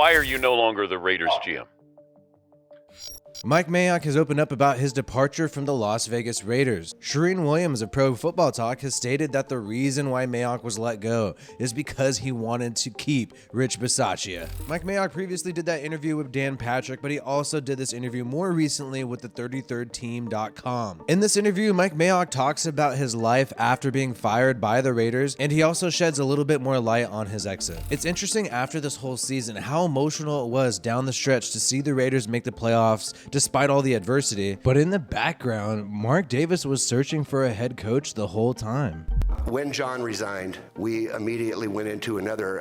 Why are you no longer the Raiders GM? Mike Mayock has opened up about his departure from the Las Vegas Raiders. Shireen Williams of Pro Football Talk has stated that the reason why Mayock was let go is because he wanted to keep Rich Bisaccia. Mike Mayock previously did that interview with Dan Patrick, but he also did this interview more recently with the 33rdteam.com. In this interview, Mike Mayock talks about his life after being fired by the Raiders, and he also sheds a little bit more light on his exit. It's interesting after this whole season how emotional it was down the stretch to see the Raiders make the playoffs despite all the adversity, but in the background, Mark Davis was searching for a head coach the whole time. When Jon resigned, we immediately went into another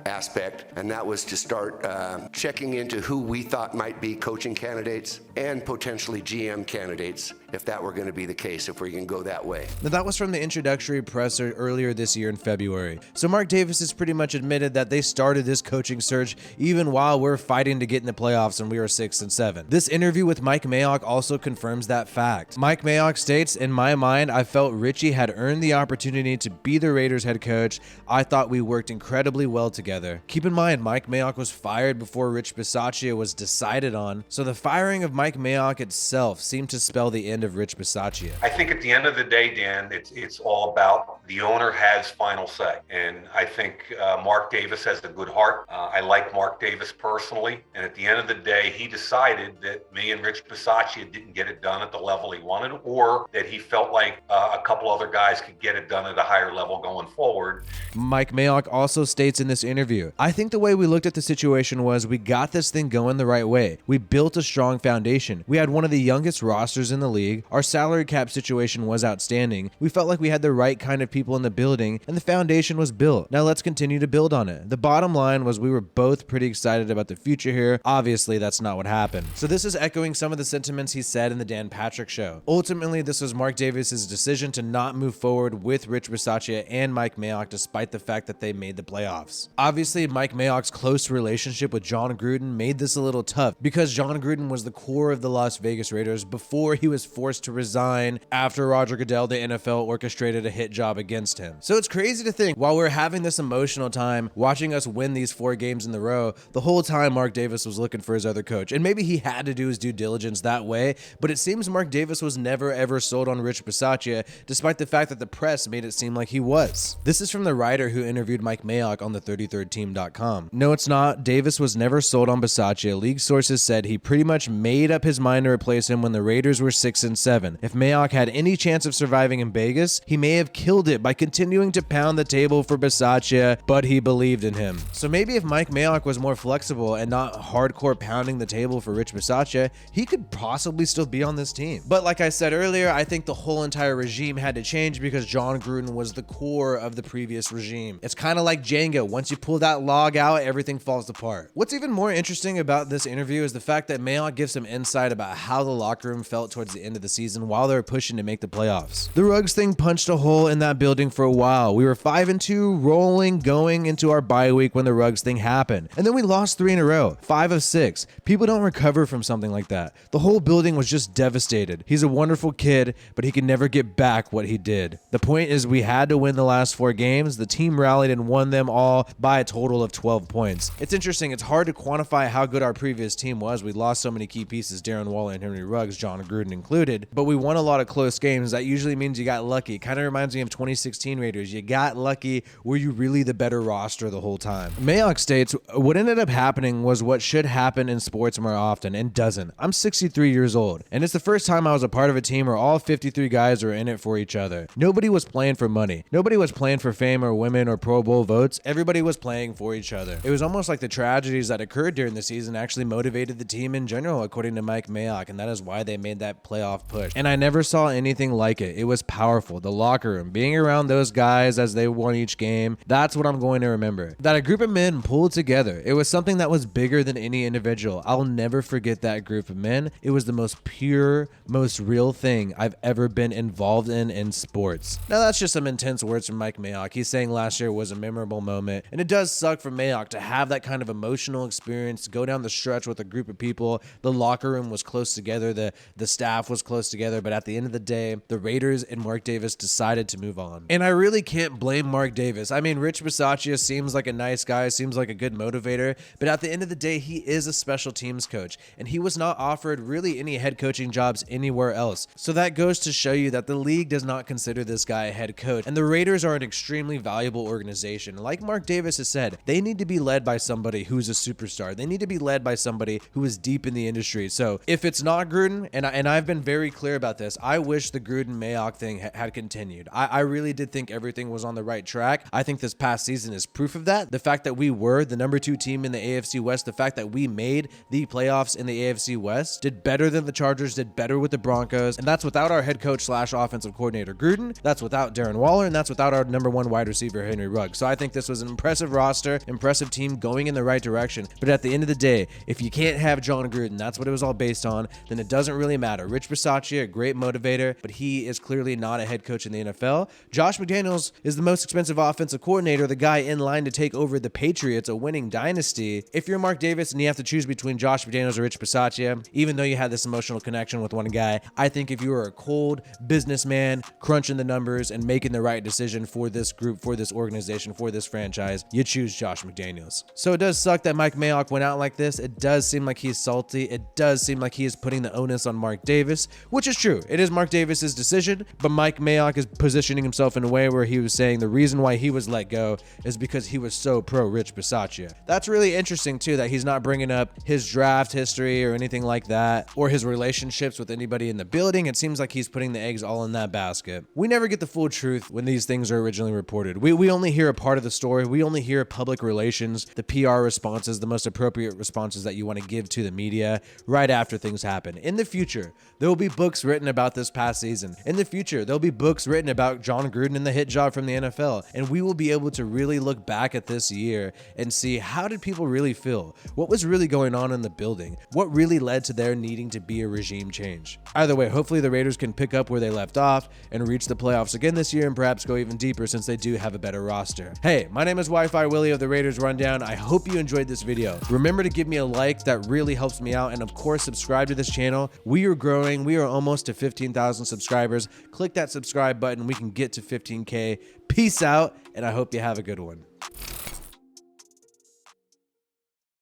aspect, and that was to start checking into who we thought might be coaching candidates and potentially GM candidates, if that were going to be the case, if we can go that way. Now, that was from the introductory presser earlier this year in February. So Mark Davis has pretty much admitted that they started this coaching search even while we're fighting to get in the playoffs and we were 6-7. This interview with Mike Mayock also confirms that fact. Mike Mayock states, "In my mind, I felt Richie had earned the opportunity to be the Raiders head coach. I thought we worked incredibly well together." Keep in mind, Mike Mayock was fired before Rich Bisaccia was decided on, so the firing of Mike Mayock itself seemed to spell the end of Rich Bisaccia. I think at the end of the day, Dan, it's all about the owner has final say. And I think Mark Davis has a good heart. I like Mark Davis personally. And at the end of the day, he decided that me and Rich Bisaccia didn't get it done at the level he wanted, or that he felt like a couple other guys could get it done at a higher level going forward. Mike Mayock also states in this interview, "I think the way we looked at the situation was we got this thing going the right way. We built a strong foundation. We had one of the youngest rosters in the league. Our salary cap situation was outstanding. We felt like we had the right kind of people in the building, and the foundation was built. Now let's continue to build on it." The bottom line was we were both pretty excited about the future here. Obviously, that's not what happened. So this is echoing some of the sentiments he said in the Dan Patrick show. Ultimately, this was Mark Davis's decision to not move forward with Rich Bisaccia and Mike Mayock despite the fact that they made the playoffs. Obviously, Mike Mayock's close relationship with Jon Gruden made this a little tough because Jon Gruden was the core of the Las Vegas Raiders before he was forced to resign after Roger Goodell, the NFL, orchestrated a hit job against him. So it's crazy to think while we're having this emotional time watching us win these 4 games in the row, the whole time Mark Davis was looking for his other coach. And maybe he had to do his due diligence that way, but it seems Mark Davis was never ever sold on Rich Bisaccia despite the fact that the press made it seem like he was. This is from the writer who interviewed Mike Mayock on the 33rdteam.com. "No, it's not. Davis was never sold on Bisaccia. League sources said he pretty much made up his mind to replace him when the Raiders were 6-7. If Mayock had any chance of surviving in Vegas, he may have killed it by continuing to pound the table for Bisaccia, but he believed in him." So maybe if Mike Mayock was more flexible and not hardcore pounding the table for Rich Bisaccia, he could possibly still be on this team. But like I said earlier, I think the whole entire regime had to change because Jon Gruden was the core of the previous regime. It's kind of like Jenga. Once you pull that log out, everything falls apart. What's even more interesting about this interview is the fact that Mayock gives some insight about how the locker room felt towards the end of the season while they were pushing to make the playoffs. The Ruggs thing punched a hole in that building for a while. We were 5-2 rolling going into our bye week when the Ruggs thing happened. And then we lost 3 in a row, 5 of 6. People don't recover from something like that. The whole building was just devastated. He's a wonderful kid, but he can never get back what he did. The point is we had to win the last 4 games. The team rallied and won them all by a total of 12 points. It's interesting. It's hard to quantify how good our previous team was. We lost so many key pieces, Darren Waller and Henry Ruggs, Jon Gruden included, but we won a lot of close games. That usually means you got lucky. Kind of reminds me of 2016 Raiders. You got lucky. Were you really the better roster the whole time? Mayock states, "What ended up happening was what should happen in sports more often and doesn't. I'm 63 years old, and it's the first time I was a part of a team where all 53 guys were in it for each other. Nobody was playing for money. Nobody was playing for fame or women or Pro Bowl votes. Everybody was playing for each other." It was almost like the tragedies that occurred during the season actually motivated the team in general, according to Mike Mayock, and that is why they made that playoff push. And I never saw anything like it. It was powerful. The locker room, being around those guys as they won each game, that's what I'm going to remember. That a group of men pulled together. It was something that was bigger than any individual. I'll never forget that group of men. It was the most pure, most real thing I've ever been involved in sports. Now that's just some intense words from Mike Mayock. He's saying last year was a memorable moment, and it does suck for Mayock to have that kind of emotional experience, to go down the stretch with a group of people. The locker room was close together. The staff was close together, but at the end of the day, the Raiders and Mark Davis decided to move on. And I really can't blame Mark Davis. I mean, Rich Bisaccia seems like a nice guy, seems like a good motivator, but at the end of the day, he is a special teams coach, and he was not offered really any head coaching jobs anywhere else. So that goes to show you that the league does not consider this guy a head coach, and the Raiders are an extremely valuable organization. Like Mark Davis has said, they need to be led by somebody who's a superstar. They need to be led by somebody who is deep in the industry. So if it's not Gruden, and I've been very clear about this, I wish the Gruden Mayock thing had continued. I really did think everything was on the right track. I think this past season is proof of that. The fact that we were the number 2 team in the AFC West, the fact that we made the playoffs in the AFC West, did better than the Chargers, did better with the Broncos, and that's without our head coach / offensive coordinator Gruden, that's without Darren Waller, and that's without our number 1 wide receiver Henry Ruggs. So I think this was an impressive roster, impressive team going in the right direction. But at the end of the day, if you can't have Jon Gruden, that's what it was all based on, then it doesn't really matter. Rich Bisaccia, a great motivator, but he is clearly not a head coach in the NFL. Josh McDaniels is the most expensive offensive coordinator, the guy in line to take over the Patriots, a winning dynasty. If you're Mark Davis and you have to choose between Josh McDaniels or Rich Bisaccia, even though you had this emotional connection with one guy, I think if you were a cold businessman crunching the numbers and making the right decision for this group, for this organization, for this franchise, you choose Josh McDaniels. So it does suck that Mike Mayock went out like this. It does seem like he's salty. It does seem like he is putting the onus on Mark Davis, which is true. It is Mark Davis's decision, but Mike Mayock is positioning himself in a way where he was saying the reason why he was let go is because he was so pro Rich Bisaccia. That's really interesting too, that he's not bringing up his draft history or anything like that, or his relationships with anybody in the building. It seems like he's putting the eggs all in that basket. We never get the full truth when these things are originally reported. We only hear a part of the story. We only hear public relations, the PR responses, the most appropriate responses that you want to give to the media right after things happen. In the future, there will be books written about this past season. In the future, there'll be books written about Jon Gruden and the hit job from the NFL, and we will be able to really look back at this year and see, how did people really feel? What was really going on in the building? What really led to there needing to be a regime change? Either way, hopefully the Raiders can pick up where they left off and reach the playoffs again this year, and perhaps go even deeper since they do have a better roster. Hey, my name is WiFiWillie of the Raiders Rundown. I hope you enjoyed this video. Remember to give me a like, that really helps me out, and of course subscribe to this channel. We are growing. We are almost to 15,000 subscribers. Click that subscribe button. We can get to 15K. Peace out, and I hope you have a good one.